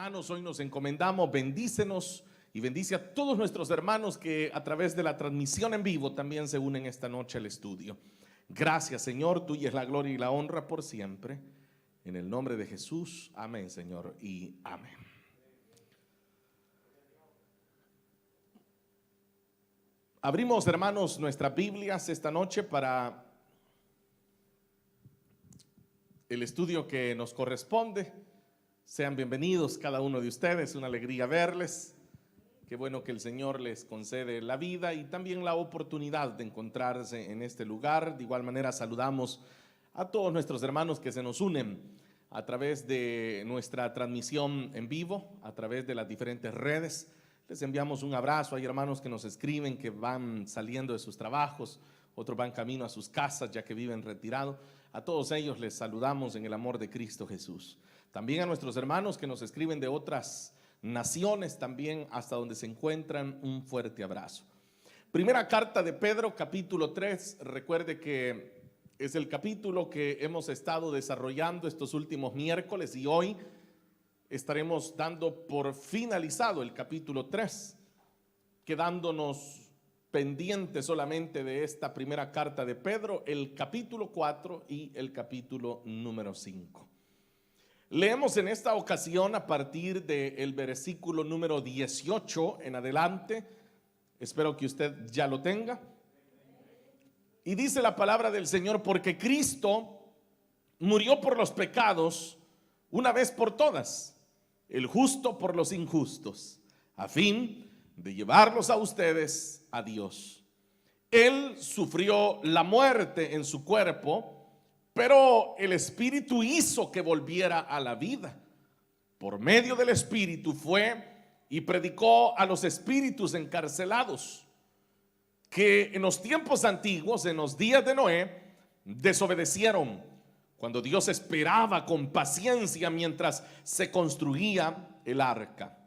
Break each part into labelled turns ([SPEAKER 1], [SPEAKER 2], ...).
[SPEAKER 1] hermanos, hoy nos encomendamos, bendícenos y bendice a todos nuestros hermanos que a través de la transmisión en vivo también se unen esta noche al estudio. Gracias, Señor, tuya es la gloria y la honra por siempre. En el nombre de Jesús, amén, Señor, y amén. Abrimos, hermanos, nuestras Biblias esta noche para el estudio que nos corresponde. Sean bienvenidos cada uno de ustedes, una alegría verles. Qué bueno que el Señor les concede la vida y también la oportunidad de encontrarse en este lugar. De igual manera saludamos a todos nuestros hermanos que se nos unen a través de nuestra transmisión en vivo, a través de las diferentes redes. Les enviamos un abrazo. Hay hermanos que nos escriben que van saliendo de sus trabajos, otros van camino a sus casas ya que viven retirados. A todos ellos les saludamos en el amor de Cristo Jesús. También a nuestros hermanos que nos escriben de otras naciones, también hasta donde se encuentran, un fuerte abrazo. Primera carta de Pedro, capítulo 3. Recuerde que es el capítulo que hemos estado desarrollando estos últimos miércoles y hoy estaremos dando por finalizado el capítulo 3, quedándonos pendiente solamente de esta primera carta de Pedro, el capítulo 4 y el capítulo número 5. Leemos en esta ocasión a partir del versículo número 18 en adelante. Espero que usted ya lo tenga. Y dice la palabra del Señor: porque Cristo murió por los pecados una vez por todas, el justo por los injustos, a fin de llevarlos a ustedes a Dios. Él sufrió la muerte en su cuerpo, pero el Espíritu hizo que volviera a la vida. Por medio del Espíritu fue y predicó a los espíritus encarcelados, que en los tiempos antiguos, en los días de Noé, desobedecieron, cuando Dios esperaba con paciencia mientras se construía el arca.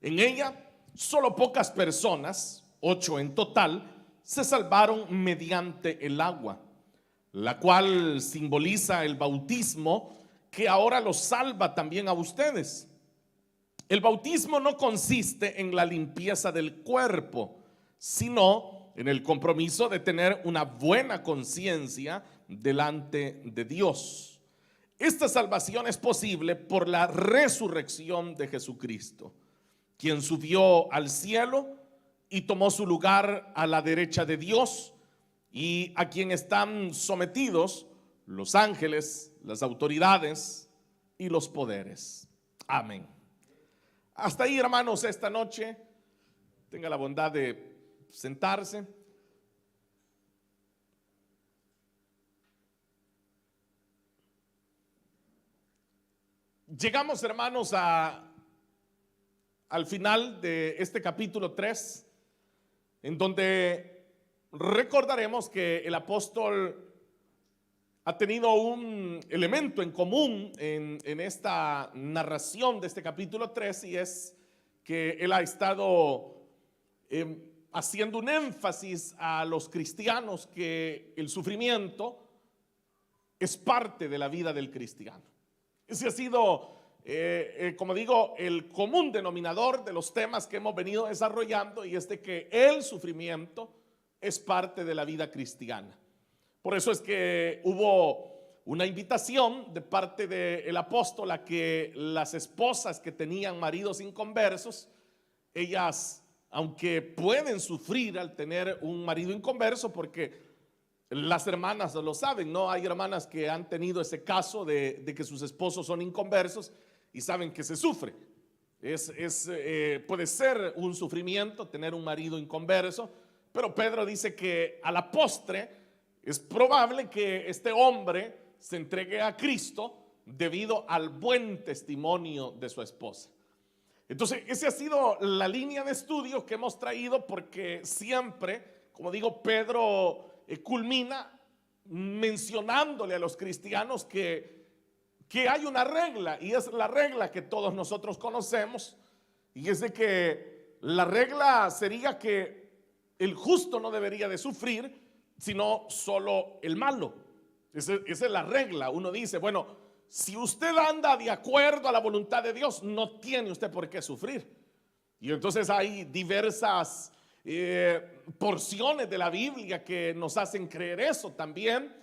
[SPEAKER 1] En ella solo pocas personas, 8 en total, se salvaron mediante el agua, la cual simboliza el bautismo que ahora los salva también a ustedes. El bautismo no consiste en la limpieza del cuerpo, sino en el compromiso de tener una buena conciencia delante de Dios. Esta salvación es posible por la resurrección de Jesucristo, quien subió al cielo y tomó su lugar a la derecha de Dios, y a quien están sometidos los ángeles, las autoridades y los poderes. Amén. Hasta ahí, hermanos, esta noche. Tenga la bondad de sentarse. Llegamos, hermanos, al final de este capítulo 3, en donde recordaremos que el apóstol ha tenido un elemento en común en esta narración de este capítulo 3, y es que él ha estado haciendo un énfasis a los cristianos que el sufrimiento es parte de la vida del cristiano. Ese ha sido, como digo, el común denominador de los temas que hemos venido desarrollando, y es de que el sufrimiento es parte de la vida cristiana. Por eso es que hubo una invitación de parte del apóstol a que las esposas que tenían maridos inconversos, ellas, aunque pueden sufrir al tener un marido inconverso, porque las hermanas lo saben, ¿no? Hay hermanas que han tenido ese caso de que sus esposos son inconversos y saben que se sufre. Puede ser un sufrimiento tener un marido inconverso, pero Pedro dice que a la postre es probable que este hombre se entregue a Cristo debido al buen testimonio de su esposa. Entonces, esa ha sido la línea de estudio que hemos traído, porque siempre, como digo, Pedro culmina mencionándole a los cristianos que hay una regla, y es la regla que todos nosotros conocemos, y es de que la regla sería que el justo no debería de sufrir, sino solo el malo. Esa es la regla. Uno dice, bueno, si usted anda de acuerdo a la voluntad de Dios, no tiene usted por qué sufrir. Y entonces hay diversas porciones de la Biblia que nos hacen creer eso también,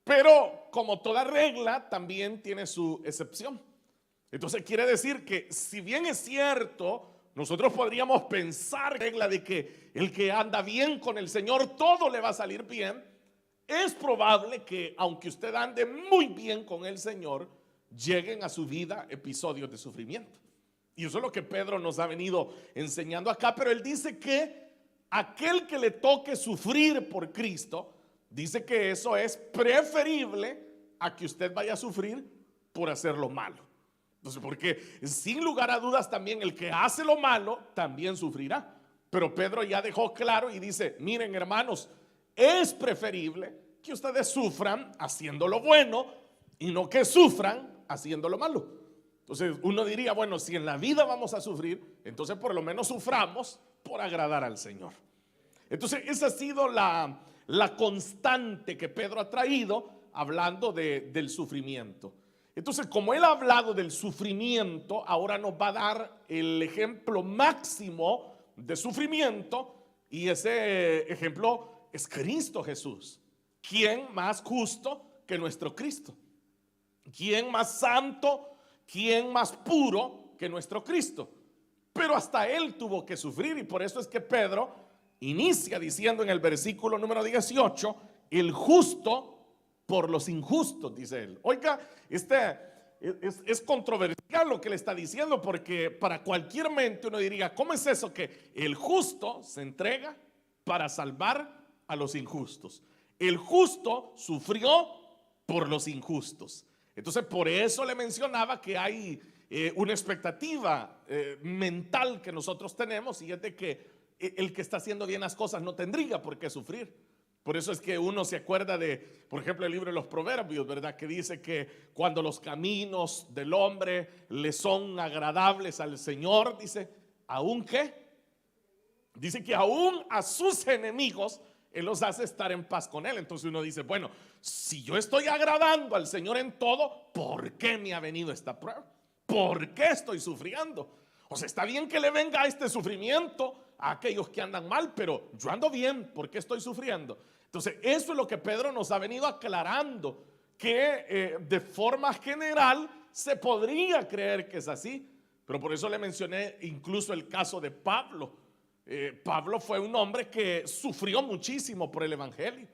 [SPEAKER 1] pero como toda regla también tiene su excepción. Entonces quiere decir que si bien es cierto, nosotros podríamos pensar regla de que el que anda bien con el Señor todo le va a salir bien, es probable que aunque usted ande muy bien con el Señor, lleguen a su vida episodios de sufrimiento. Y eso es lo que Pedro nos ha venido enseñando acá, pero él dice que aquel que le toque sufrir por Cristo, dice que eso es preferible a que usted vaya a sufrir por hacer lo malo. Entonces, porque sin lugar a dudas también el que hace lo malo también sufrirá. Pero Pedro ya dejó claro y dice, miren hermanos, es preferible que ustedes sufran haciendo lo bueno y no que sufran haciendo lo malo. Entonces uno diría, bueno, si en la vida vamos a sufrir, entonces por lo menos suframos por agradar al Señor. Entonces esa ha sido la constante que Pedro ha traído hablando del sufrimiento. Entonces, como él ha hablado del sufrimiento, ahora nos va a dar el ejemplo máximo de sufrimiento, y ese ejemplo es Cristo Jesús. ¿Quién más justo que nuestro Cristo? ¿Quién más santo? ¿Quién más puro que nuestro Cristo? Pero hasta él tuvo que sufrir, y por eso es que Pedro inicia diciendo en el versículo número 18, el justo por los injustos, dice él. Oiga, es controversial lo que le está diciendo, porque para cualquier mente uno diría, ¿cómo es eso que el justo se entrega para salvar a los injustos? El justo sufrió por los injustos. Entonces por eso le mencionaba que hay una expectativa mental que nosotros tenemos, y es de que el que está haciendo bien las cosas no tendría por qué sufrir. Por eso es que uno se acuerda de, por ejemplo, el libro de los Proverbios, ¿verdad? Que dice que cuando los caminos del hombre le son agradables al Señor, dice, ¿aún qué? Dice que aún a sus enemigos Él los hace estar en paz con Él. Entonces uno dice, bueno, si yo estoy agradando al Señor en todo, ¿por qué me ha venido esta prueba? ¿Por qué estoy sufriendo? O sea, está bien que le venga este sufrimiento a aquellos que andan mal, pero yo ando bien, ¿por qué estoy sufriendo? Entonces eso es lo que Pedro nos ha venido aclarando, que de forma general se podría creer que es así, pero por eso le mencioné incluso el caso de Pablo. Pablo fue un hombre que sufrió muchísimo por el evangelio,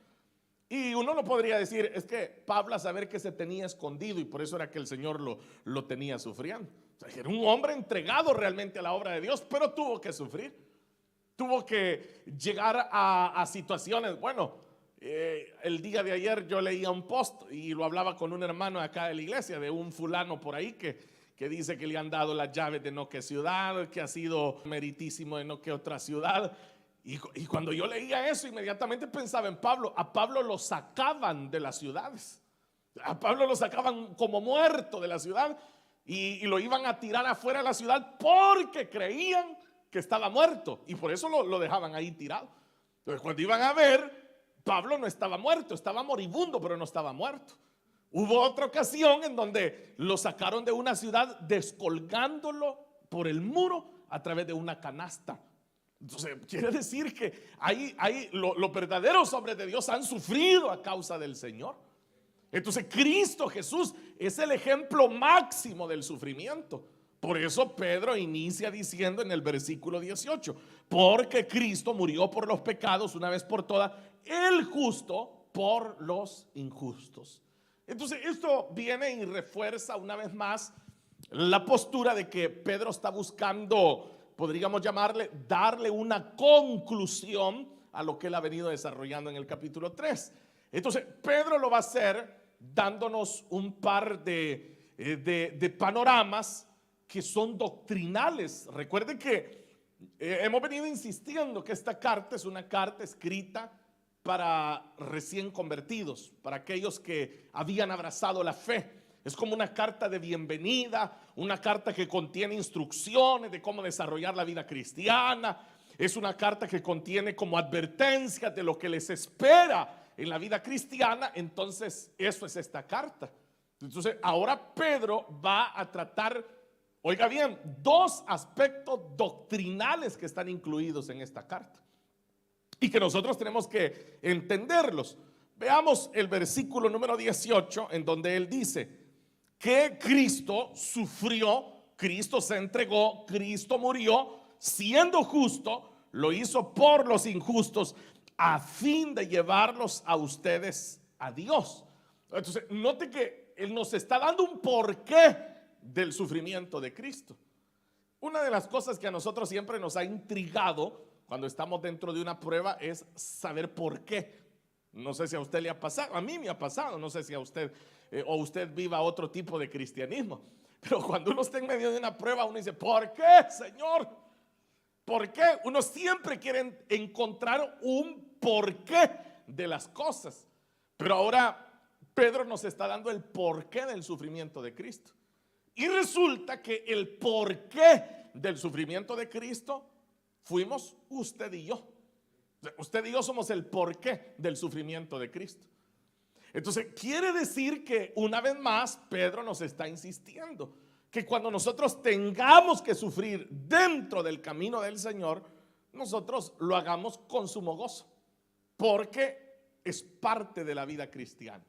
[SPEAKER 1] y uno no podría decir, es que Pablo a saber que se tenía escondido y por eso era que el Señor lo tenía sufriendo. O sea, era un hombre entregado realmente a la obra de Dios, pero tuvo que sufrir, tuvo que llegar a situaciones. Bueno, el día de ayer yo leía un post y lo hablaba con un hermano acá de la iglesia, de un fulano por ahí que dice que le han dado las llaves de no qué ciudad, que ha sido meritísimo de no qué otra ciudad. Y cuando yo leía eso, inmediatamente pensaba en Pablo. A Pablo lo sacaban de las ciudades, a Pablo lo sacaban como muerto de la ciudad, y lo iban a tirar afuera de la ciudad porque creían que estaba muerto, y por eso lo dejaban ahí tirado. Entonces cuando iban a ver, Pablo no estaba muerto, estaba moribundo, pero no estaba muerto. Hubo otra ocasión en donde lo sacaron de una ciudad descolgándolo por el muro a través de una canasta. Entonces quiere decir que los verdaderos hombres de Dios han sufrido a causa del Señor. Entonces Cristo Jesús es el ejemplo máximo del sufrimiento. Por eso Pedro inicia diciendo en el versículo 18, porque Cristo murió por los pecados una vez por todas, el justo por los injustos. Entonces esto viene y refuerza una vez más la postura de que Pedro está buscando, podríamos llamarle, darle una conclusión a lo que él ha venido desarrollando en el capítulo 3. Entonces Pedro lo va a hacer dándonos un par de panoramas que son doctrinales. Recuerden que hemos venido insistiendo que esta carta es una carta escrita para recién convertidos, para aquellos que habían abrazado la fe. Es como una carta de bienvenida, una carta que contiene instrucciones de cómo desarrollar la vida cristiana. Es una carta que contiene como advertencias de lo que les espera en la vida cristiana. Entonces eso es esta carta. Entonces ahora Pedro va a tratar, oiga bien, dos aspectos doctrinales que están incluidos en esta carta y que nosotros tenemos que entenderlos. Veamos el versículo número 18, en donde él dice que Cristo sufrió, Cristo se entregó, Cristo murió, siendo justo, lo hizo por los injustos, a fin de llevarlos a ustedes a Dios. Entonces, note que él nos está dando un porqué del sufrimiento de Cristo. Una de las cosas que a nosotros siempre nos ha intrigado cuando estamos dentro de una prueba es saber por qué. No sé si a usted le ha pasado, a mí me ha pasado, no sé si a usted o usted viva otro tipo de cristianismo, pero cuando uno está en medio de una prueba uno dice, ¿por qué, Señor? ¿Por qué? Uno siempre quiere encontrar un porqué de las cosas, pero ahora Pedro nos está dando el porqué del sufrimiento de Cristo. Y resulta que el porqué del sufrimiento de Cristo fuimos usted y yo. Usted y yo somos el porqué del sufrimiento de Cristo. Entonces quiere decir que una vez más Pedro nos está insistiendo que cuando nosotros tengamos que sufrir dentro del camino del Señor, nosotros lo hagamos con sumo gozo, porque es parte de la vida cristiana.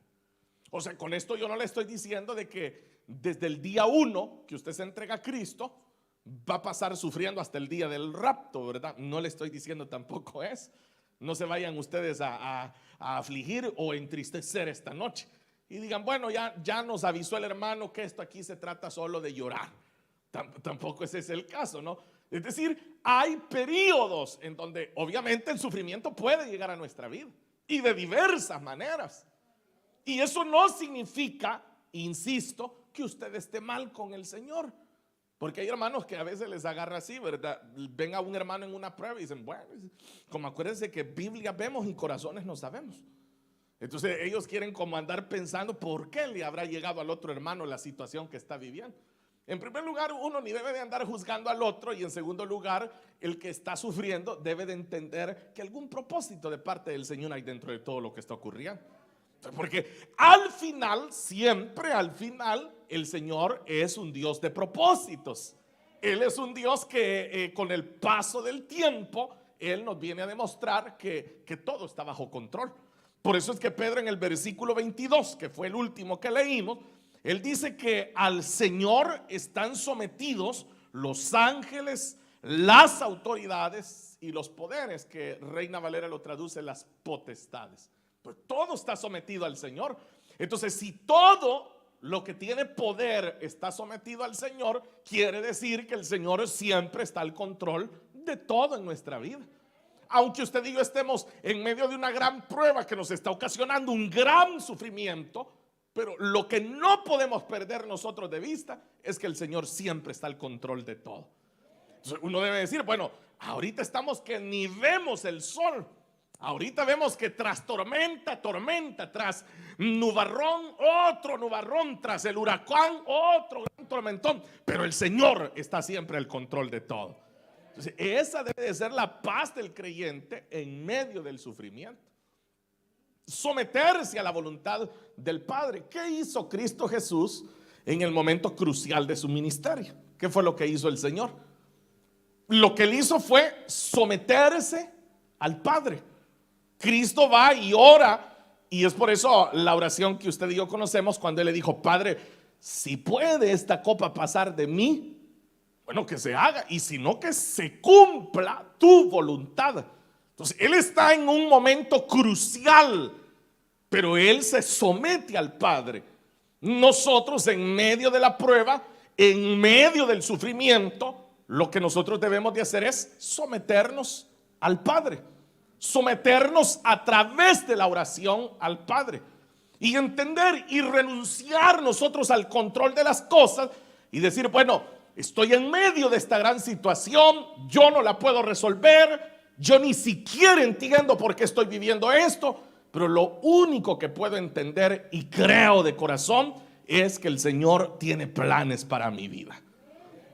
[SPEAKER 1] O sea, con esto yo no le estoy diciendo de que desde el día 1 que usted se entrega a Cristo va a pasar sufriendo hasta el día del rapto, ¿verdad? No le estoy diciendo tampoco eso. No se vayan ustedes a afligir o entristecer esta noche y digan, bueno, ya nos avisó el hermano que esto aquí se trata solo de llorar. Tampoco ese es el caso, ¿no? Es decir, hay periodos en donde obviamente el sufrimiento puede llegar a nuestra vida y de diversas maneras. Y eso no significa, insisto, que usted esté mal con el Señor. Porque hay hermanos que a veces les agarra así, ¿verdad? Ven a un hermano en una prueba y dicen, bueno, como acuérdense que Biblia vemos y corazones no sabemos. Entonces ellos quieren como andar pensando por qué le habrá llegado al otro hermano la situación que está viviendo. En primer lugar, uno ni debe de andar juzgando al otro, y en segundo lugar, el que está sufriendo debe de entender que algún propósito de parte del Señor hay dentro de todo lo que está ocurriendo. Porque al final, siempre al final, el Señor es un Dios de propósitos. Él es un Dios que con el paso del tiempo, Él nos viene a demostrar que todo está bajo control. Por eso es que Pedro en el versículo 22, que fue el último que leímos, él dice que al Señor están sometidos los ángeles, las autoridades y los poderes, que Reina Valera lo traduce las potestades. Pues todo está sometido al Señor. Entonces, si todo lo que tiene poder está sometido al Señor, quiere decir que el Señor siempre está al control de todo en nuestra vida. Aunque usted y yo estemos en medio de una gran prueba que nos está ocasionando un gran sufrimiento, pero lo que no podemos perder nosotros de vista es que el Señor siempre está al control de todo. Entonces uno debe decir, bueno, ahorita estamos que ni vemos el sol. Ahorita vemos que tras tormenta, tormenta, tras nubarrón, otro nubarrón, tras el huracán, otro gran tormentón. Pero el Señor está siempre al control de todo. Entonces, esa debe de ser la paz del creyente en medio del sufrimiento. Someterse a la voluntad del Padre. ¿Qué hizo Cristo Jesús en el momento crucial de su ministerio? ¿Qué fue lo que hizo el Señor? Lo que él hizo fue someterse al Padre. Cristo va y ora, y es por eso la oración que usted y yo conocemos cuando él le dijo, Padre, si puede esta copa pasar de mí, bueno, que se haga, y si no, que se cumpla tu voluntad. Entonces él está en un momento crucial, pero él se somete al Padre. Nosotros en medio de la prueba, en medio del sufrimiento, lo que nosotros debemos de hacer es someternos al Padre. Someternos a través de la oración al Padre y entender y renunciar nosotros al control de las cosas y decir, bueno, estoy en medio de esta gran situación, yo no la puedo resolver, yo ni siquiera entiendo por qué estoy viviendo esto, pero lo único que puedo entender y creo de corazón es que el Señor tiene planes para mi vida.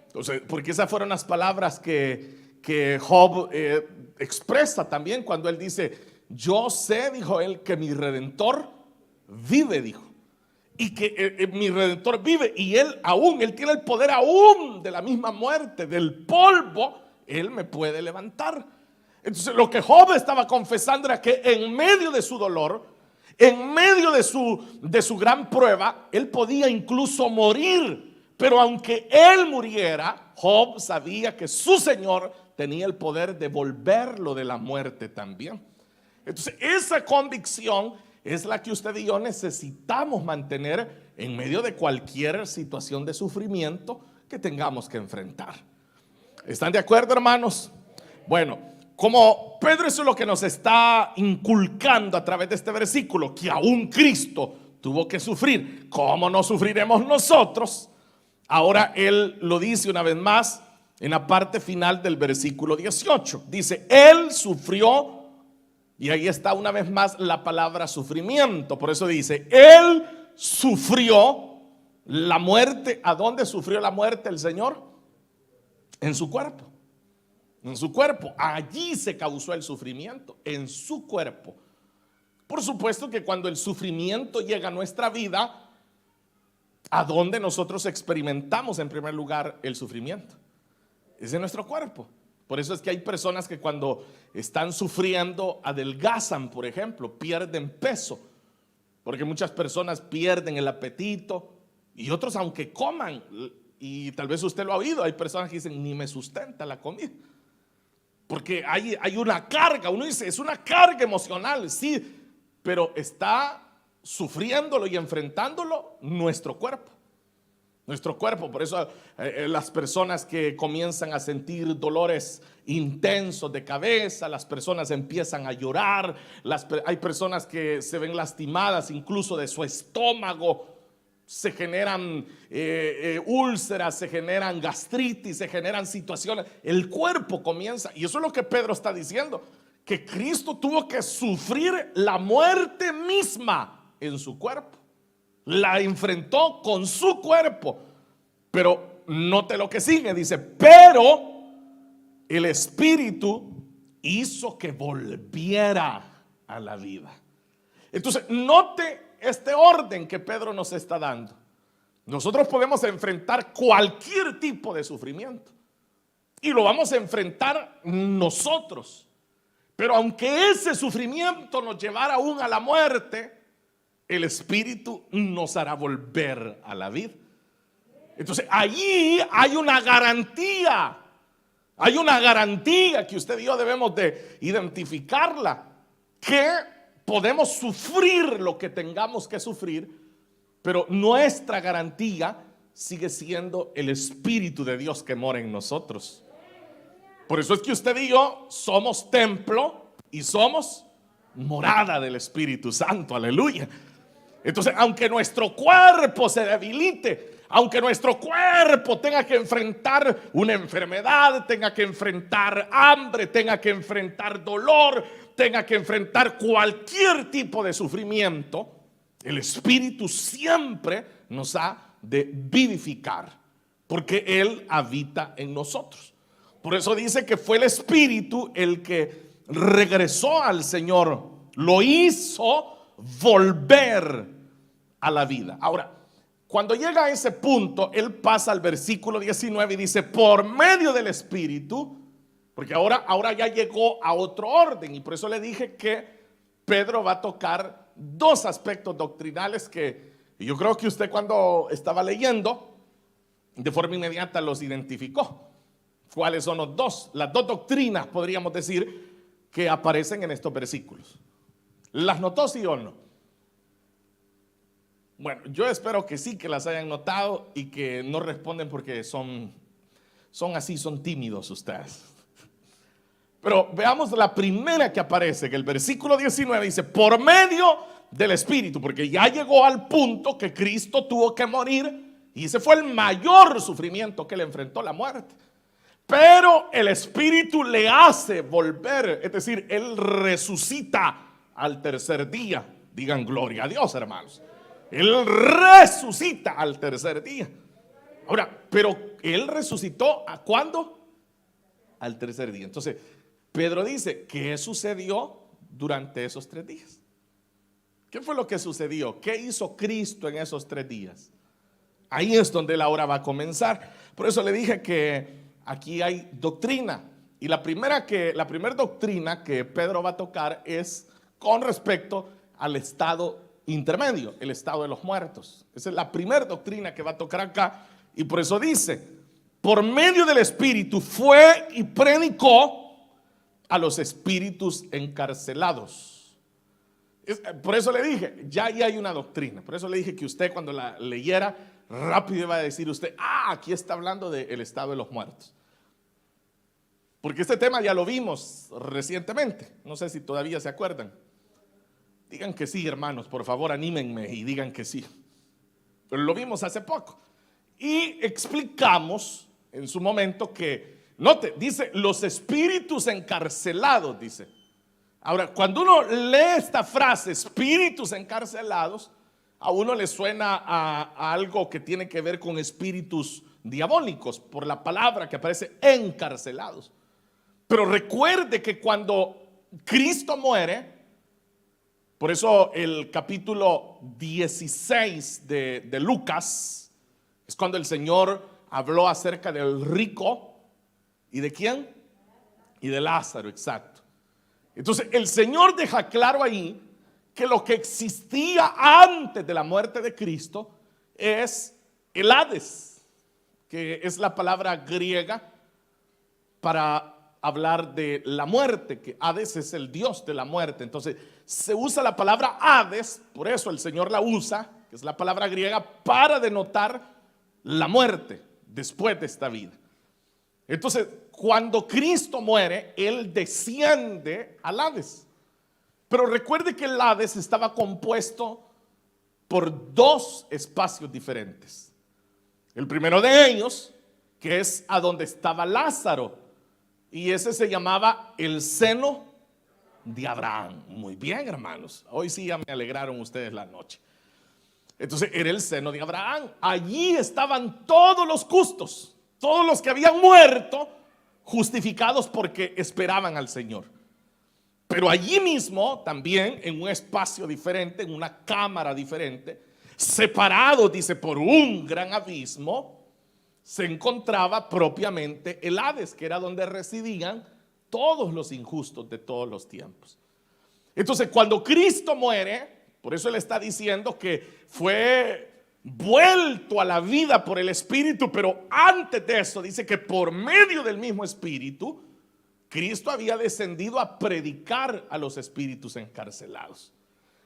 [SPEAKER 1] Entonces, porque esas fueron las palabras que Job expresa también cuando él dice, yo sé, dijo él, que mi Redentor vive, dijo. y que mi Redentor vive, y él tiene el poder aún de la misma muerte, del polvo, él me puede levantar. Entonces lo que Job estaba confesando era que en medio de su dolor, en medio de su gran prueba, él podía incluso morir, pero aunque él muriera, Job sabía que su Señor tenía el poder de volverlo de la muerte también. Entonces esa convicción es la que usted y yo necesitamos mantener en medio de cualquier situación de sufrimiento que tengamos que enfrentar. ¿Están de acuerdo, hermanos? Bueno, como Pedro, eso es lo que nos está inculcando a través de este versículo, que aún Cristo tuvo que sufrir. ¿Cómo no sufriremos nosotros? Ahora él lo dice una vez más en la parte final del versículo 18. Dice, él sufrió. Y ahí está una vez más la palabra sufrimiento. Por eso dice, él sufrió la muerte. ¿A dónde sufrió la muerte el Señor? En su cuerpo. En su cuerpo. Allí se causó el sufrimiento, en su cuerpo. Por supuesto que cuando el sufrimiento llega a nuestra vida, ¿a dónde nosotros experimentamos en primer lugar el sufrimiento? Es en nuestro cuerpo. Por eso es que hay personas que cuando están sufriendo adelgazan, por ejemplo, pierden peso, porque muchas personas pierden el apetito y otros aunque coman, y tal vez usted lo ha oído, hay personas que dicen ni me sustenta la comida, porque hay una carga. Uno dice es una carga emocional, sí, pero está sufriéndolo y enfrentándolo nuestro cuerpo. Nuestro cuerpo. Por eso las personas que comienzan a sentir dolores intensos de cabeza, las personas empiezan a llorar, hay personas que se ven lastimadas incluso de su estómago, se generan úlceras, se generan gastritis, se generan situaciones, el cuerpo comienza, y eso es lo que Pedro está diciendo, que Cristo tuvo que sufrir la muerte misma en su cuerpo. La enfrentó con su cuerpo. Pero note lo que sigue, dice, pero el Espíritu hizo que volviera a la vida. Entonces note este orden que Pedro nos está dando. Nosotros podemos enfrentar cualquier tipo de sufrimiento y lo vamos a enfrentar nosotros. Pero aunque ese sufrimiento nos llevara aún a la muerte, el Espíritu nos hará volver a la vida. Entonces allí hay una garantía. Hay una garantía que usted y yo debemos de identificarla, que podemos sufrir lo que tengamos que sufrir, pero nuestra garantía sigue siendo el Espíritu de Dios que mora en nosotros. Por eso es que usted y yo somos templo y somos morada del Espíritu Santo. Aleluya. Entonces, aunque nuestro cuerpo se debilite, aunque nuestro cuerpo tenga que enfrentar una enfermedad, tenga que enfrentar hambre, tenga que enfrentar dolor, tenga que enfrentar cualquier tipo de sufrimiento, el Espíritu siempre nos ha de vivificar, porque Él habita en nosotros. Por eso dice que fue el Espíritu el que regresó al Señor, lo hizo volver a la vida. Ahora, cuando llega a ese punto, él pasa al versículo 19 y dice, por medio del Espíritu, porque ahora ya llegó a otro orden, y por eso le dije que Pedro va a tocar dos aspectos doctrinales que yo creo que usted cuando estaba leyendo, de forma inmediata los identificó. ¿Cuáles son las dos doctrinas, podríamos decir, que aparecen en estos versículos? ¿Las notó, sí o no? Bueno, yo espero que sí, que las hayan notado y que no responden porque son tímidos ustedes. Pero veamos la primera que aparece, que el versículo 19 dice, por medio del Espíritu, porque ya llegó al punto que Cristo tuvo que morir y ese fue el mayor sufrimiento que le enfrentó, la muerte. Pero el Espíritu le hace volver, es decir, Él resucita al tercer día. Digan gloria a Dios, hermanos. Él resucita al tercer día. Ahora, pero Él resucitó ¿a cuándo? Al tercer día. Entonces, Pedro dice, ¿qué sucedió durante esos 3 días? ¿Qué fue lo que sucedió? ¿Qué hizo Cristo en esos 3 días? Ahí es donde la hora va a comenzar. Por eso le dije que aquí hay doctrina. Y la primera doctrina que Pedro va a tocar es con respecto al estado intermedio, el estado de los muertos. Esa es la primera doctrina que va a tocar acá. Y por eso dice, por medio del Espíritu fue y predicó a los espíritus encarcelados. Por eso le dije, ya ahí hay una doctrina. Por eso le dije que usted cuando la leyera, rápido iba a decir usted, aquí está hablando del estado de los muertos. Porque este tema ya lo vimos recientemente. No sé si todavía se acuerdan. Digan que sí, hermanos, por favor, anímenme y digan que sí. Pero lo vimos hace poco. Y explicamos en su momento que, note, dice, los espíritus encarcelados, dice. Ahora, cuando uno lee esta frase, espíritus encarcelados, a uno le suena a algo que tiene que ver con espíritus diabólicos, por la palabra que aparece encarcelados. Pero recuerde que cuando Cristo muere, por eso el capítulo 16 de Lucas, es cuando el Señor habló acerca del rico, ¿y de quién? Y de Lázaro, exacto. Entonces el Señor deja claro ahí que lo que existía antes de la muerte de Cristo es el Hades, que es la palabra griega para hablar de la muerte, que Hades es el dios de la muerte. Entonces se usa la palabra Hades, por eso el Señor la usa, que es la palabra griega, para denotar la muerte después de esta vida. Entonces, cuando Cristo muere, Él desciende al Hades. Pero recuerde que el Hades estaba compuesto por 2 espacios diferentes. El primero de ellos, que es a donde estaba Lázaro, y ese se llamaba el seno de Abraham. Muy bien, hermanos. Hoy sí ya me alegraron ustedes la noche. Entonces era el seno de Abraham. Allí estaban todos los justos, todos los que habían muerto, justificados porque esperaban al Señor. Pero allí mismo, también en un espacio diferente, en una cámara diferente, separado, dice, por un gran abismo, se encontraba propiamente el Hades, que era donde residían todos los injustos de todos los tiempos. Entonces, cuando Cristo muere, por eso Él está diciendo que fue vuelto a la vida por el Espíritu, pero antes de eso dice que por medio del mismo Espíritu, Cristo había descendido a predicar a los espíritus encarcelados.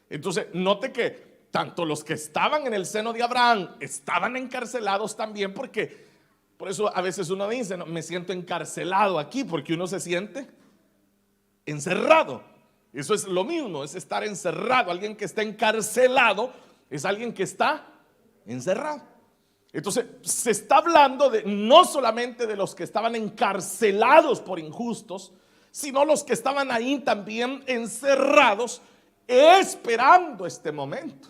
[SPEAKER 1] Entonces, note que tanto los que estaban en el seno de Abraham estaban encarcelados también, porque por eso a veces uno dice, no, me siento encarcelado aquí, porque uno se siente encerrado. Eso es lo mismo, es estar encerrado. Alguien que está encarcelado es alguien que está encerrado. Entonces se está hablando de no solamente de los que estaban encarcelados por injustos, sino los que estaban ahí también encerrados, esperando este momento.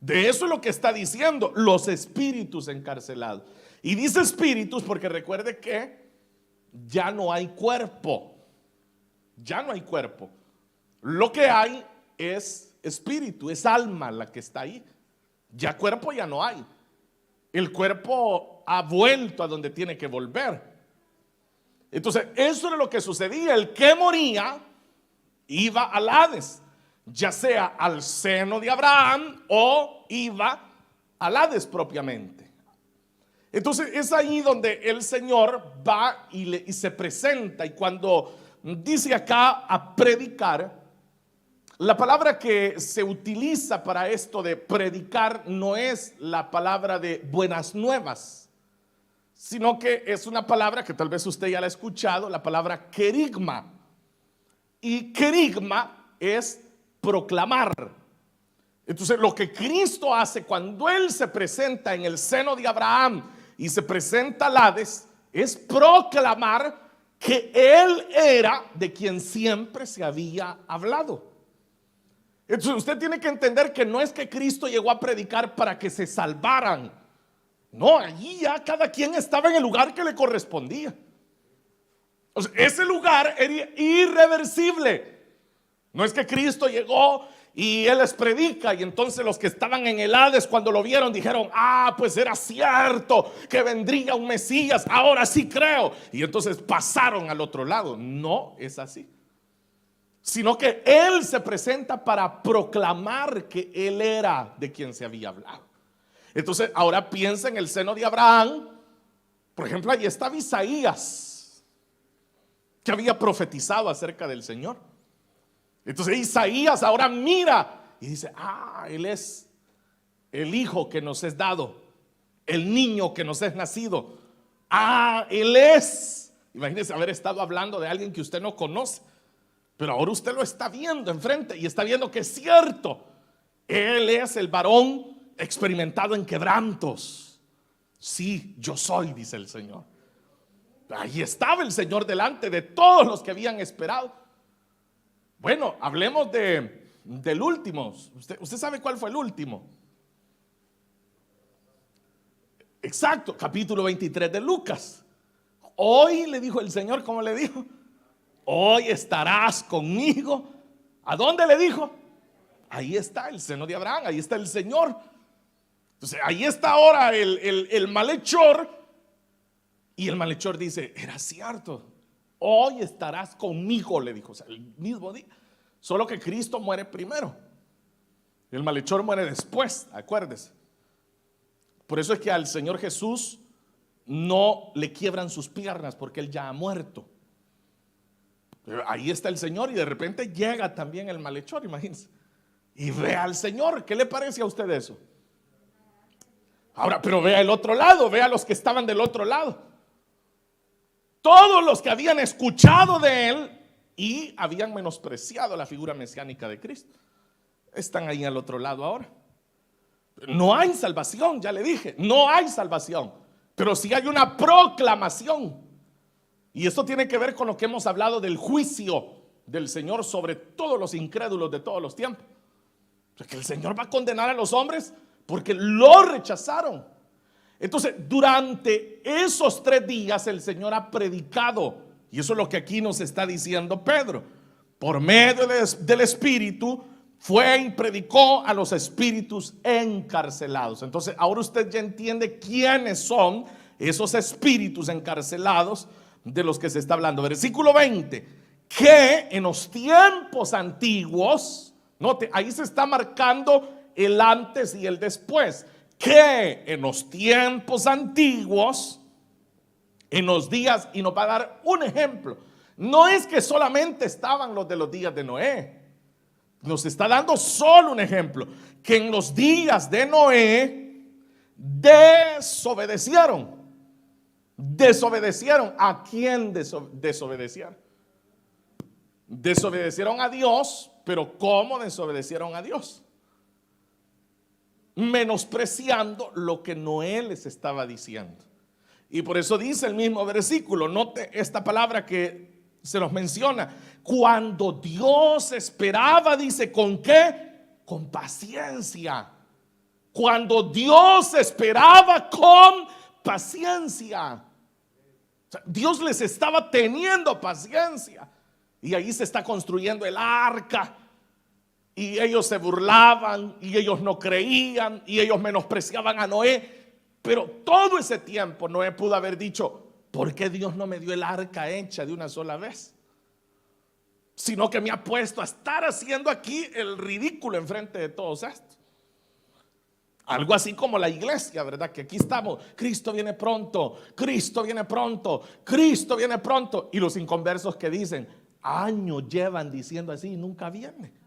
[SPEAKER 1] De eso es lo que está diciendo, los espíritus encarcelados. Y dice espíritus porque recuerde que ya no hay cuerpo. Ya no hay cuerpo. Lo que hay es espíritu, es alma la que está ahí. Ya cuerpo ya no hay. El cuerpo ha vuelto a donde tiene que volver. Entonces, eso era lo que sucedía. El que moría iba al Hades, ya sea al seno de Abraham o iba al Hades propiamente. Entonces, es ahí donde el Señor va y se presenta. Y cuando dice acá a predicar, la palabra que se utiliza para esto de predicar no es la palabra de buenas nuevas, sino que es una palabra que tal vez usted ya la ha escuchado, la palabra querigma. Y querigma es proclamar. Entonces lo que Cristo hace cuando Él se presenta en el seno de Abraham y se presenta al Hades es proclamar que Él era de quien siempre se había hablado. Entonces usted tiene que entender que no es que Cristo llegó a predicar para que se salvaran. No, allí ya cada quien estaba en el lugar que le correspondía. O sea, ese lugar era irreversible. No es que Cristo llegó y él les predica, y entonces los que estaban en el Hades cuando lo vieron dijeron: ah, pues era cierto que vendría un Mesías, ahora sí creo. Y entonces pasaron al otro lado. No es así, sino que él se presenta para proclamar que él era de quien se había hablado. Entonces ahora piensa en el seno de Abraham. Por ejemplo, ahí estaba Isaías, que había profetizado acerca del Señor. Entonces Isaías ahora mira y dice: ah, él es el hijo que nos es dado, el niño que nos es nacido. Ah, él es. Imagínese haber estado hablando de alguien que usted no conoce, pero ahora usted lo está viendo enfrente y está viendo que es cierto. Él es el varón experimentado en quebrantos. Sí, yo soy, dice el Señor. Ahí estaba el Señor delante de todos los que habían esperado. Bueno, hablemos del último. ¿Usted sabe cuál fue el último? Exacto, capítulo 23 de Lucas. Hoy le dijo el Señor, ¿cómo le dijo? Hoy estarás conmigo. ¿A dónde le dijo? Ahí está el seno de Abraham, ahí está el Señor. Entonces ahí está ahora el malhechor. Y el malhechor dice: era cierto, hoy estarás conmigo, le dijo. O sea, el mismo día. Solo que Cristo muere primero, el malhechor muere después, acuérdese. Por eso es que al Señor Jesús no le quiebran sus piernas, porque Él ya ha muerto. Pero ahí está el Señor y de repente llega también el malhechor, imagínense, y ve al Señor. ¿Qué le parece a usted eso? Ahora, pero vea el otro lado, vea los que estaban del otro lado. Todos los que habían escuchado de Él y habían menospreciado la figura mesiánica de Cristo están ahí al otro lado ahora. No hay salvación, ya le dije, no hay salvación, pero sí hay una proclamación. Y esto tiene que ver con lo que hemos hablado del juicio del Señor sobre todos los incrédulos de todos los tiempos. O sea, que el Señor va a condenar a los hombres porque lo rechazaron. Entonces, durante esos 3 días el Señor ha predicado, y eso es lo que aquí nos está diciendo Pedro. Por medio del Espíritu fue y predicó a los espíritus encarcelados. Entonces, ahora usted ya entiende quiénes son esos espíritus encarcelados de los que se está hablando. Versículo 20: que en los tiempos antiguos, note, ahí se está marcando el antes y el después. Que en los tiempos antiguos, en los días, y nos va a dar un ejemplo. No es que solamente estaban los de los días de Noé, nos está dando solo un ejemplo. Que en los días de Noé desobedecieron. Desobedecieron. ¿A quién desobedecieron? Desobedecieron a Dios. Pero ¿cómo desobedecieron a Dios? Menospreciando lo que Noé les estaba diciendo. Y por eso dice el mismo versículo, note esta palabra que se nos menciona: cuando Dios esperaba, dice, ¿con qué? Con paciencia. Cuando Dios esperaba con paciencia. O sea, Dios les estaba teniendo paciencia. Y ahí se está construyendo el arca. Y ellos se burlaban, y ellos no creían, y ellos menospreciaban a Noé. Pero todo ese tiempo Noé pudo haber dicho: ¿por qué Dios no me dio el arca hecha de una sola vez? Sino que me ha puesto a estar haciendo aquí el ridículo enfrente de todos estos. Algo así como la iglesia, ¿verdad? Que aquí estamos: Cristo viene pronto, Cristo viene pronto, Cristo viene pronto. Y los inconversos que dicen: años llevan diciendo así y nunca viene.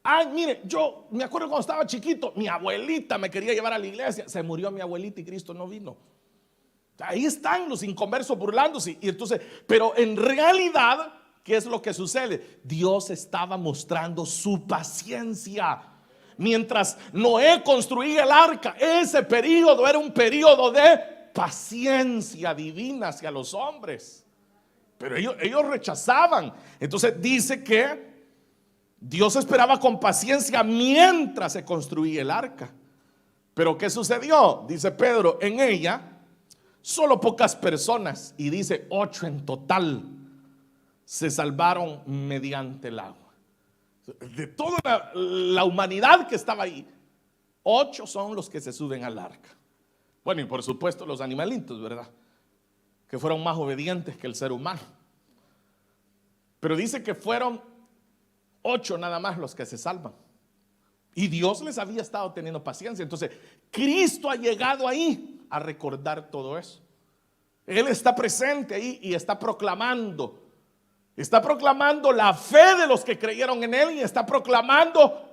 [SPEAKER 1] Ay, mire, yo me acuerdo cuando estaba chiquito, mi abuelita me quería llevar a la iglesia. Se murió mi abuelita y Cristo no vino. Ahí están los inconversos burlándose. Y entonces, pero en realidad, ¿qué es lo que sucede? Dios estaba mostrando su paciencia. Mientras Noé construía el arca, ese periodo era un periodo de paciencia divina hacia los hombres. Pero ellos rechazaban. Entonces dice que Dios esperaba con paciencia mientras se construía el arca. Pero ¿qué sucedió? Dice Pedro: en ella solo pocas personas, y dice 8 en total, se salvaron mediante el agua. De toda la humanidad que estaba ahí, 8 son los que se suben al arca. Bueno, y por supuesto los animalitos, ¿verdad? Que fueron más obedientes que el ser humano. Pero dice que fueron 8 nada más los que se salvan. Y Dios les había estado teniendo paciencia. Entonces, Cristo ha llegado ahí a recordar todo eso. Él está presente ahí y está proclamando la fe de los que creyeron en Él y está proclamando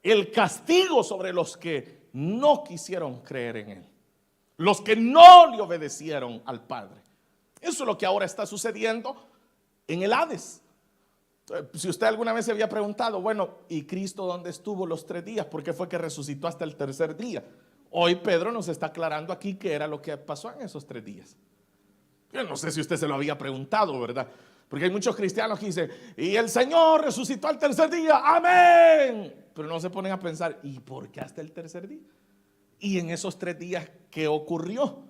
[SPEAKER 1] el castigo sobre los que no quisieron creer en Él, los que no le obedecieron al Padre. Eso es lo que ahora está sucediendo en el Hades. Si usted alguna vez se había preguntado, bueno, ¿y Cristo dónde estuvo los 3 días? ¿Por qué fue que resucitó hasta el tercer día? Hoy Pedro nos está aclarando aquí qué era lo que pasó en esos 3 días. Yo no sé si usted se lo había preguntado, ¿verdad? Porque hay muchos cristianos que dicen, y el Señor resucitó al tercer día, amén. Pero no se ponen a pensar, ¿y por qué hasta el tercer día? Y en esos 3 días, ¿qué ocurrió?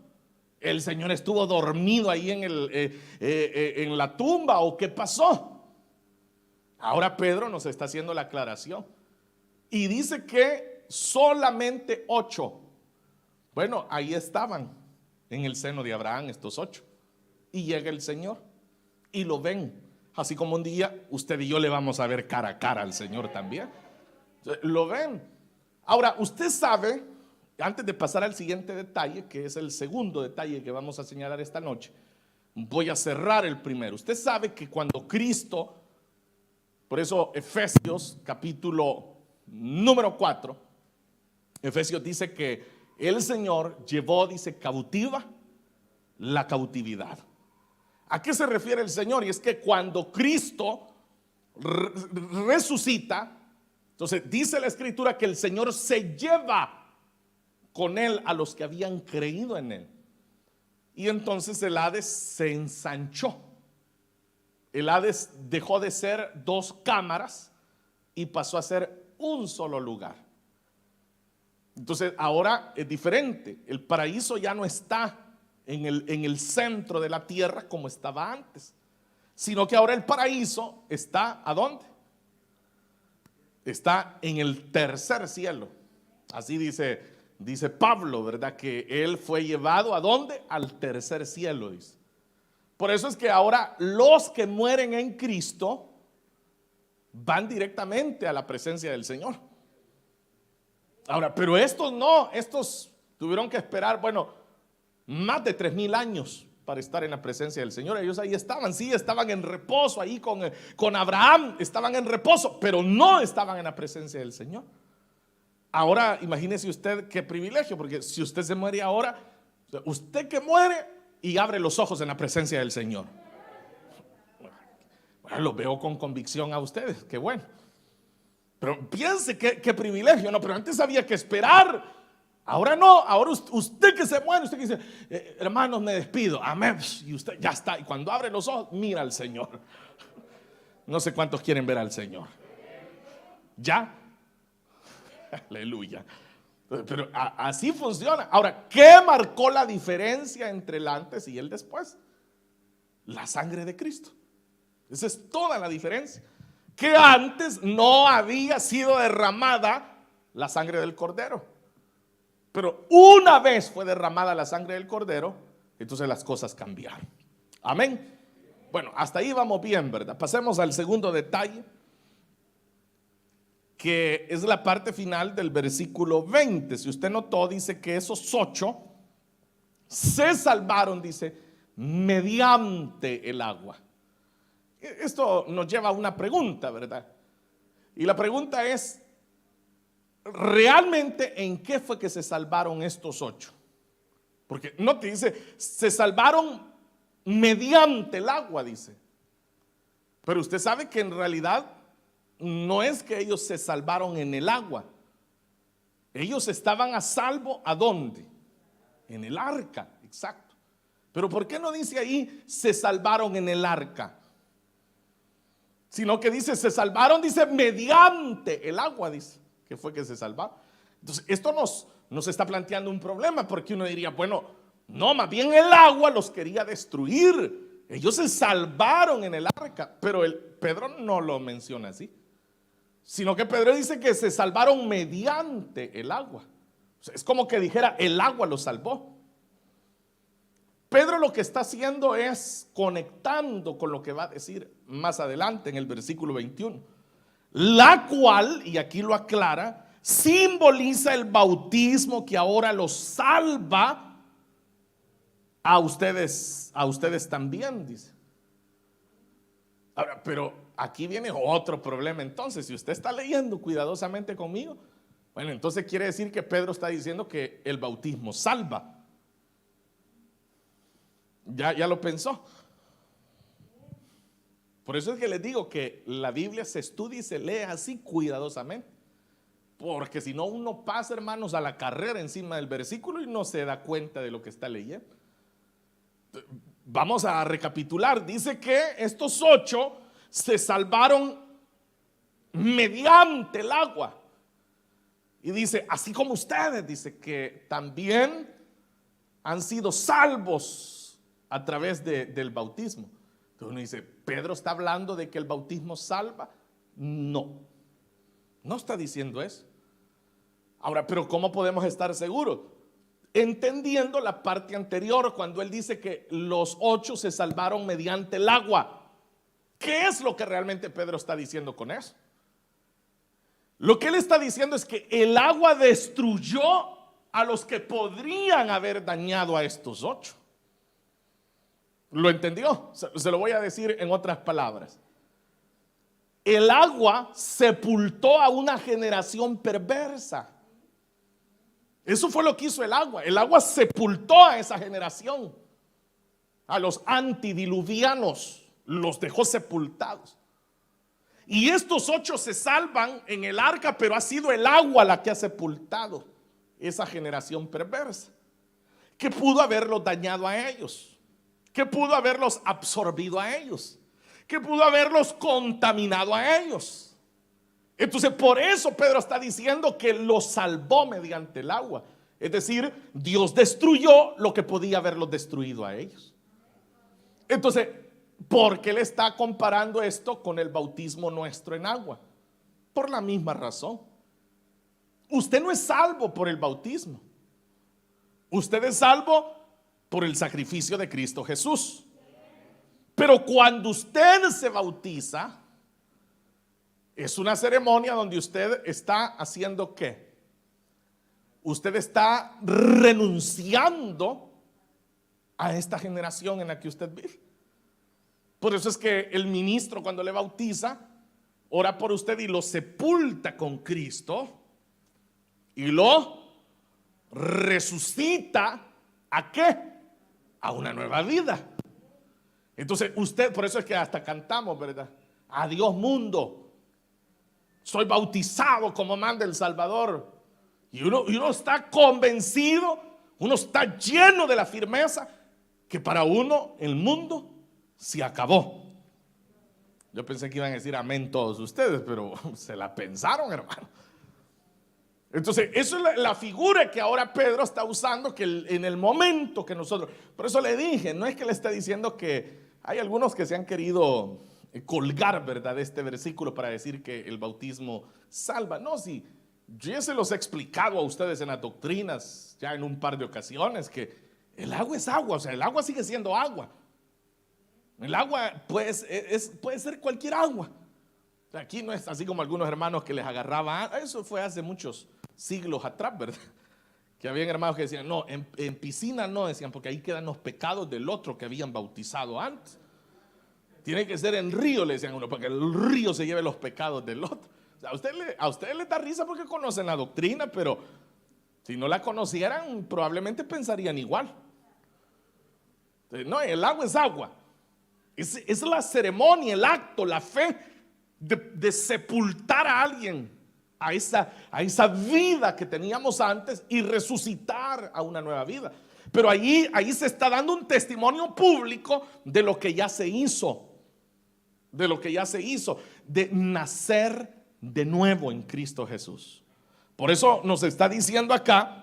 [SPEAKER 1] ¿El Señor estuvo dormido ahí en la tumba o qué pasó? Ahora Pedro nos está haciendo la aclaración y dice que solamente 8. Bueno, ahí estaban en el seno de Abraham estos 8. Y llega el Señor y lo ven. Así como un día usted y yo le vamos a ver cara a cara al Señor también. Lo ven. Ahora, usted sabe, antes de pasar al siguiente detalle, que es el segundo detalle que vamos a señalar esta noche, voy a cerrar el primero. Usted sabe que cuando Cristo, por eso Efesios capítulo número 4, Efesios dice que el Señor llevó, dice, cautiva la cautividad. ¿A qué se refiere el Señor? Y es que cuando Cristo resucita, entonces dice la Escritura que el Señor se lleva con Él a los que habían creído en Él. Y entonces el Hades se ensanchó. El Hades dejó de ser 2 cámaras y pasó a ser un solo lugar. Entonces ahora es diferente. El paraíso ya no está en el centro de la tierra como estaba antes, sino que ahora el paraíso está ¿a dónde? Está en el tercer cielo. Así dice Pablo, ¿verdad? Que él fue llevado ¿a dónde? Al tercer cielo, dice. Por eso es que ahora los que mueren en Cristo van directamente a la presencia del Señor. Ahora, pero estos no, estos tuvieron que esperar, bueno, más de 3000 años para estar en la presencia del Señor. Ellos ahí estaban, sí, estaban en reposo ahí con Abraham, estaban en reposo, pero no estaban en la presencia del Señor. Ahora imagínese usted qué privilegio, porque si usted se muere ahora, usted que muere y abre los ojos en la presencia del Señor. Bueno, lo veo con convicción a ustedes, qué bueno. Pero piense qué privilegio, no, pero antes había que esperar. Ahora no, ahora usted que se muere, usted que dice, hermanos, me despido, amén, y usted ya está, y cuando abre los ojos, mira al Señor. No sé cuántos quieren ver al Señor. ¿Ya? Aleluya. Pero así funciona. Ahora, ¿qué marcó la diferencia entre el antes y el después? La sangre de Cristo. Esa es toda la diferencia. Que antes no había sido derramada la sangre del Cordero. Pero una vez fue derramada la sangre del Cordero, entonces las cosas cambiaron. Amén. Bueno, hasta ahí vamos bien, ¿verdad? Pasemos al segundo detalle, que es la parte final del versículo 20. Si usted notó, dice que esos 8 se salvaron, dice, mediante el agua. Esto nos lleva a una pregunta, ¿verdad? Y la pregunta es, ¿realmente en qué fue que se salvaron estos 8? Porque no te dice, se salvaron mediante el agua, dice. Pero usted sabe que en realidad no es que ellos se salvaron en el agua. Ellos estaban a salvo, ¿a dónde? En el arca, exacto. Pero ¿por qué no dice ahí se salvaron en el arca? Sino que dice, se salvaron, dice, mediante el agua, dice, que fue que se salvaron. Entonces, esto nos está planteando un problema, porque uno diría, bueno, no, más bien el agua los quería destruir. Ellos se salvaron en el arca, pero Pedro no lo menciona así, sino que Pedro dice que se salvaron mediante el agua. O sea, es como que dijera, el agua los salvó. Pedro lo que está haciendo es conectando con lo que va a decir más adelante en el versículo 21, la cual, y aquí lo aclara, simboliza el bautismo que ahora los salva a ustedes también, dice. Ahora, pero aquí viene otro problema. Entonces, si usted está leyendo cuidadosamente conmigo, bueno, entonces quiere decir que Pedro está diciendo que el bautismo salva. Ya lo pensó. Por eso es que les digo que la Biblia se estudia y se lee así cuidadosamente, porque si no uno pasa, hermanos, a la carrera encima del versículo y no se da cuenta de lo que está leyendo. Vamos a recapitular. Dice que estos 8 se salvaron mediante el agua, y dice, así como ustedes, dice que también han sido salvos a través del bautismo. Entonces uno dice, ¿Pedro está hablando de que el bautismo salva? No, no está diciendo eso. Ahora, pero ¿cómo podemos estar seguros? Entendiendo la parte anterior, cuando él dice que los 8 se salvaron mediante el agua. ¿Qué es lo que realmente Pedro está diciendo con eso? Lo que él está diciendo es que el agua destruyó a los que podrían haber dañado a estos 8. ¿Lo entendió? Se lo voy a decir en otras palabras. El agua sepultó a una generación perversa. Eso fue lo que hizo el agua. El agua sepultó a esa generación, a los antidiluvianos, los dejó sepultados. Y estos 8 se salvan en el arca, pero ha sido el agua la que ha sepultado esa generación perversa, que pudo haberlos dañado a ellos, que pudo haberlos absorbido a ellos, que pudo haberlos contaminado a ellos. Entonces, por eso Pedro está diciendo que los salvó mediante el agua. Es decir, Dios destruyó lo que podía haberlos destruido a ellos. Entonces, ¿por qué le está comparando esto con el bautismo nuestro en agua? Por la misma razón. Usted no es salvo por el bautismo. Usted es salvo por el sacrificio de Cristo Jesús. Pero cuando usted se bautiza, es una ceremonia donde usted está haciendo ¿qué? Usted está renunciando a esta generación en la que usted vive. Por eso es que el ministro, cuando le bautiza, ora por usted y lo sepulta con Cristo y lo resucita. ¿A qué? A una nueva vida. Entonces usted, por eso es que hasta cantamos, ¿verdad? Adiós mundo, soy bautizado como manda el Salvador. Y uno está convencido, uno está lleno de la firmeza que para uno el mundo se acabó. Yo pensé que iban a decir amén todos ustedes, pero se la pensaron, hermano. Entonces, eso es la figura que ahora Pedro está usando, que en el momento que nosotros, por eso le dije, no es que le esté diciendo que hay algunos que se han querido colgar, ¿verdad?, de este versículo para decir que el bautismo salva. No, sí, yo ya se los he explicado a ustedes en las doctrinas, ya en un par de ocasiones, que el agua es agua, o sea, el agua sigue siendo agua. El agua puede ser cualquier agua. Aquí no es así como algunos hermanos que les agarraban, eso fue hace muchos siglos atrás, ¿verdad? Que habían hermanos que decían, no, en piscina no, decían, porque ahí quedan los pecados del otro que habían bautizado antes. Tiene que ser en río, le decían uno, para que el río se lleve los pecados del otro. O sea, a ustedes les da risa porque conocen la doctrina, pero si no la conocieran, probablemente pensarían igual. Entonces, no, el agua es agua. Es la ceremonia, el acto, la fe de sepultar a alguien, a esa vida que teníamos antes y resucitar a una nueva vida. Pero ahí se está dando un testimonio público de lo que ya se hizo, de nacer de nuevo en Cristo Jesús. Por eso nos está diciendo acá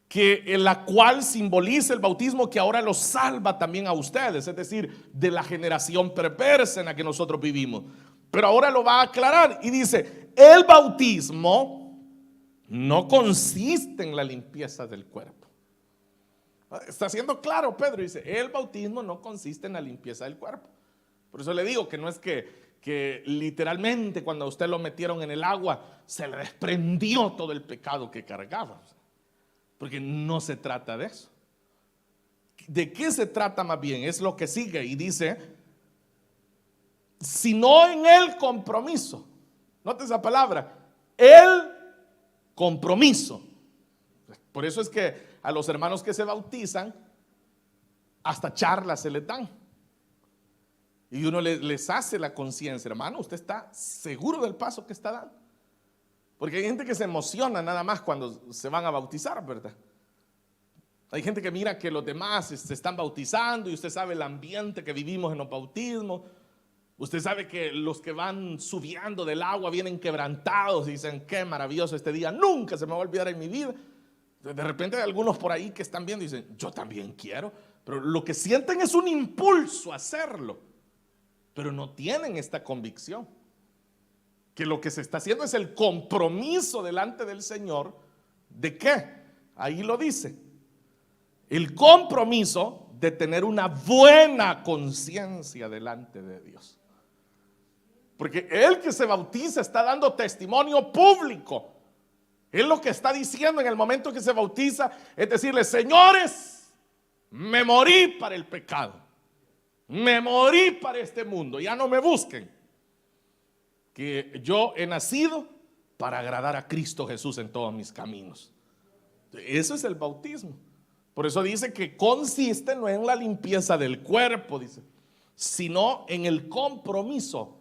[SPEAKER 1] que en la cual simboliza el bautismo que ahora los salva también a ustedes, es decir, de la generación perversa en la que nosotros vivimos. Pero ahora lo va a aclarar y dice, el bautismo no consiste en la limpieza del cuerpo. Está siendo claro Pedro, dice, el bautismo no consiste en la limpieza del cuerpo. Por eso le digo que no es que literalmente cuando a usted lo metieron en el agua se le desprendió todo el pecado que cargaba. Porque no se trata de eso. ¿De qué se trata más bien? Es lo que sigue y dice, sino en el compromiso. Note esa palabra, el compromiso. Por eso es que a los hermanos que se bautizan, hasta charlas se les dan. Y uno les hace la conciencia, hermano, usted está seguro del paso que está dando. Porque hay gente que se emociona nada más cuando se van a bautizar, ¿verdad? Hay gente que mira que los demás se están bautizando y usted sabe el ambiente que vivimos en los bautismos. Usted sabe que los que van subiendo del agua vienen quebrantados y dicen, qué maravilloso este día, nunca se me va a olvidar en mi vida. De repente hay algunos por ahí que están viendo y dicen, yo también quiero, pero lo que sienten es un impulso a hacerlo, pero no tienen esta convicción, que lo que se está haciendo es el compromiso delante del Señor. ¿De qué? Ahí lo dice, el compromiso de tener una buena conciencia delante de Dios. Porque el que se bautiza está dando testimonio público. Él lo que está diciendo en el momento que se bautiza es decirle, señores, me morí para el pecado, me morí para este mundo, ya no me busquen, que yo he nacido para agradar a Cristo Jesús en todos mis caminos. Eso es el bautismo. Por eso dice que consiste no en la limpieza del cuerpo, dice, sino en el compromiso.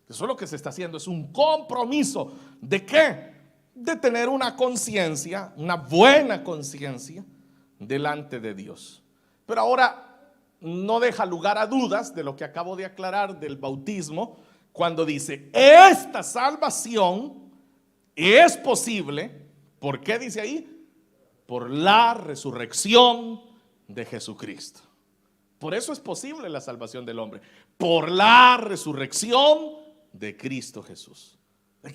[SPEAKER 1] Eso es lo que se está haciendo, es un compromiso. ¿De qué? De tener una conciencia, una buena conciencia delante de Dios. Pero ahora no deja lugar a dudas de lo que acabo de aclarar del bautismo, cuando dice, esta salvación es posible. ¿Por qué dice ahí? Por la resurrección de Jesucristo. Por eso es posible la salvación del hombre, por la resurrección de Cristo Jesús.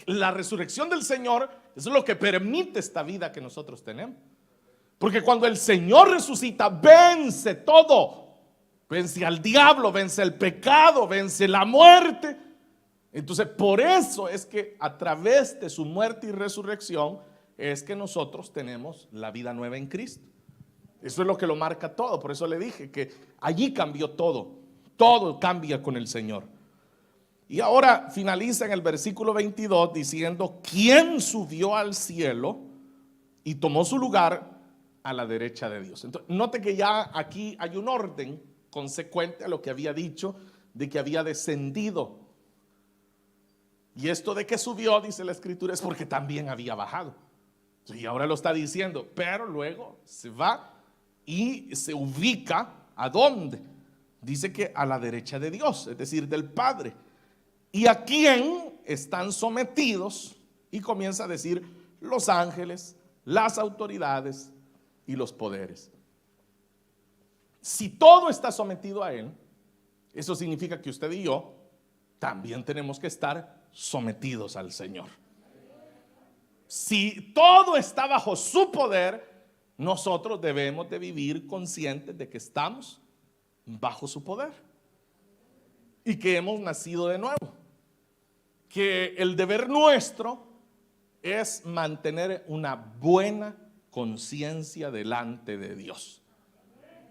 [SPEAKER 1] La resurrección del Señor es lo que permite esta vida que nosotros tenemos. Porque cuando el Señor resucita, vence todo. Vence al diablo, vence el pecado, vence la muerte. Entonces, por eso es que a través de su muerte y resurrección es que nosotros tenemos la vida nueva en Cristo. Eso es lo que lo marca todo. Por eso le dije que allí cambió todo. Todo cambia con el Señor. Y ahora finaliza en el versículo 22 diciendo, ¿quién subió al cielo y tomó su lugar a la derecha de Dios? Entonces, note que ya aquí hay un orden consecuente a lo que había dicho de que había descendido. Y esto de que subió, dice la escritura, es porque también había bajado. Y ahora lo está diciendo, pero luego se va y se ubica ¿a dónde? Dice que a la derecha de Dios, es decir, del Padre. ¿Y a quién están sometidos? Y comienza a decir los ángeles, las autoridades y los poderes. Si todo está sometido a Él, eso significa que usted y yo también tenemos que estar sometidos al Señor. Si todo está bajo su poder, nosotros debemos de vivir conscientes de que estamos bajo su poder y que hemos nacido de nuevo. Que el deber nuestro es mantener una buena conciencia delante de Dios.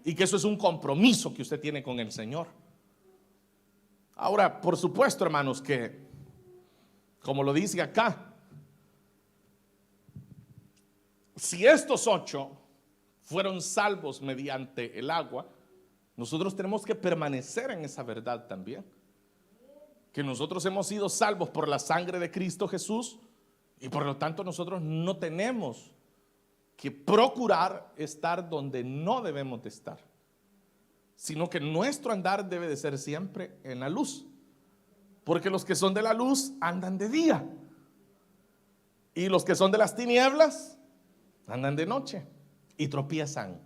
[SPEAKER 1] Y que eso es un compromiso que usted tiene con el Señor. Ahora, por supuesto, hermanos, que como lo dice acá, si estos 8 fueron salvos mediante el agua, nosotros tenemos que permanecer en esa verdad también. Que nosotros hemos sido salvos por la sangre de Cristo Jesús y por lo tanto nosotros no tenemos que procurar estar donde no debemos de estar, sino que nuestro andar debe de ser siempre en la luz, porque los que son de la luz andan de día y los que son de las tinieblas andan de noche y tropiezan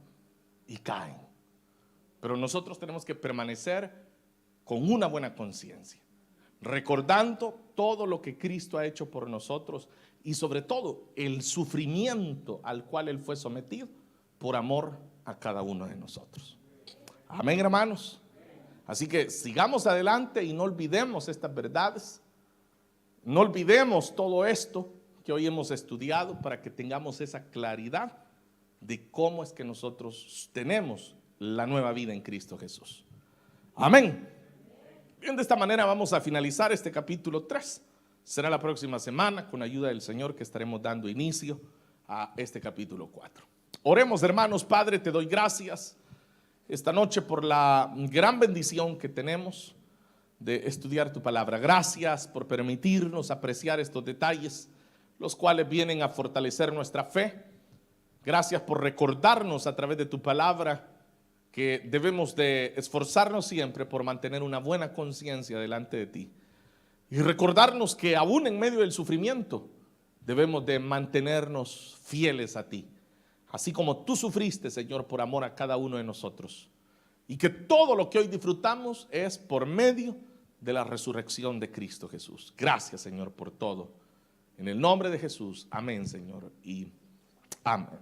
[SPEAKER 1] y caen. Pero nosotros tenemos que permanecer con una buena conciencia. recordando todo lo que Cristo ha hecho por nosotros y sobre todo el sufrimiento al cual Él fue sometido por amor a cada uno de nosotros. Amén, hermanos. Así que sigamos adelante y no olvidemos estas verdades. No olvidemos todo esto que hoy hemos estudiado para que tengamos esa claridad de cómo es que nosotros tenemos la nueva vida en Cristo Jesús. Amén. Bien, de esta manera vamos a finalizar este capítulo 3. Será la próxima semana, con ayuda del Señor, que estaremos dando inicio a este capítulo 4. Oremos, hermanos. Padre, te doy gracias esta noche por la gran bendición que tenemos de estudiar tu palabra. Gracias por permitirnos apreciar estos detalles, los cuales vienen a fortalecer nuestra fe. Gracias por recordarnos a través de tu palabra que debemos de esforzarnos siempre por mantener una buena conciencia delante de ti. Y recordarnos que aún en medio del sufrimiento debemos de mantenernos fieles a ti. Así como tú sufriste, Señor, por amor a cada uno de nosotros. Y que todo lo que hoy disfrutamos es por medio de la resurrección de Cristo Jesús. Gracias, Señor, por todo. En el nombre de Jesús, amén, Señor, y amén.